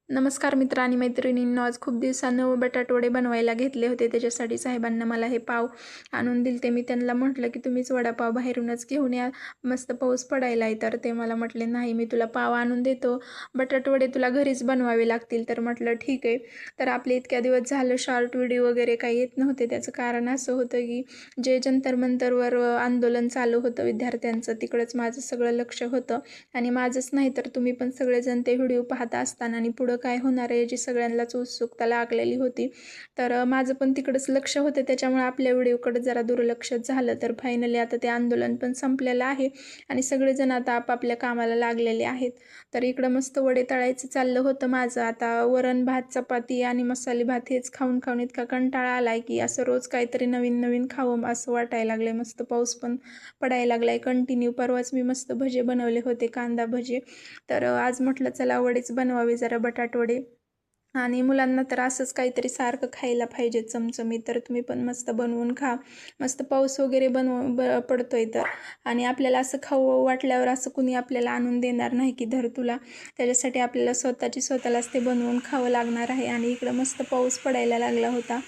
नमस्कार मित्र आणि मैत्रिणींनो, आज खूप दिवसांनं बटाटवडे बनवायला घेतले होते. त्याच्यासाठी साहेबांना मला हे पाव आणून दिले. मी त्यांना म्हटलं की तुम्हीच वडापाव बाहेरूनच घेऊन या, मस्त पाऊस पडायला आहे. तर ते मला म्हटले नाही, मी तुला पाव आणून देतो, बटाटवडे तुला घरीच बनवावे लागतील. तर म्हटलं ठीक आहे. तर आपले इतक्या दिवस झालं शॉर्ट व्हिडिओ वगैरे काही येत नव्हते. त्याचं कारण असं होतं की जे जंतर मंतरवर आंदोलन चालू होतं विद्यार्थ्यांचं, तिकडंच माझं सगळं लक्ष होतं. आणि माझंच नाही तर तुम्ही पण सगळेजण ते व्हिडिओ पाहता असताना आणि पुढं काय होणार आहे याची सगळ्यांनाच उत्सुकता लागलेली होती. तर माझं पण तिकडंच लक्ष होतं, त्याच्यामुळे आपल्या व्हिडिओकडे जरा दुर्लक्ष झालं. तर फायनली आता ते आंदोलन पण संपलेलं आहे आणि सगळेजण आता आपापल्या कामाला लागलेले आहेत. तर इकडं मस्त वडे तळायचं चाललं होतं माझं. आता वरण भात, चपाती आणि मसाले भात हेच खाऊन खाऊन इतका कंटाळा आलाय की असं रोज काहीतरी नवीन नवीन खावं असं वाटायला लागलंय. मस्त पाऊस पण पडायला लागलाय कंटिन्यू. परवाच मी मस्त भजे बनवले होते, कांदा भजे. तर आज म्हटलं चला वडेच बनवावे, जरा बटाटवडे. आणि मुलांना तर असंच काहीतरी सारखं खायला पाहिजे चमचमीत. तर तुम्ही पण मस्त बनवून खा. मस्त पाऊस वगैरे पडतोय तर. आणि आपल्याला असं खाऊ वाटल्यावर असं कुणी आपल्याला आणून देणार नाही की धर तुला. त्याच्यासाठी आपल्याला स्वतःलाच ते बनवून खावं लागणार आहे. आणि इकडं मस्त पाऊस पडायला लागला होता.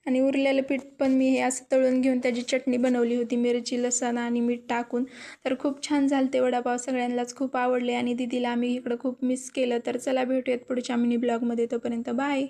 आणि उरलेलं पीठ पण मी हे असं तळून घेऊन त्याची चटणी बनवली होती, मिरची, लसूण आणि मीठ टाकून. तर खूप छान झालं ते वडापाव, सगळ्यांनाच खूप आवडले आणि दीदीला आम्ही इकडं खूप मिस केलं. तर चला भेटूयात पुढच्या मिनी ब्लॉगमध्ये. तोपर्यंत बाय.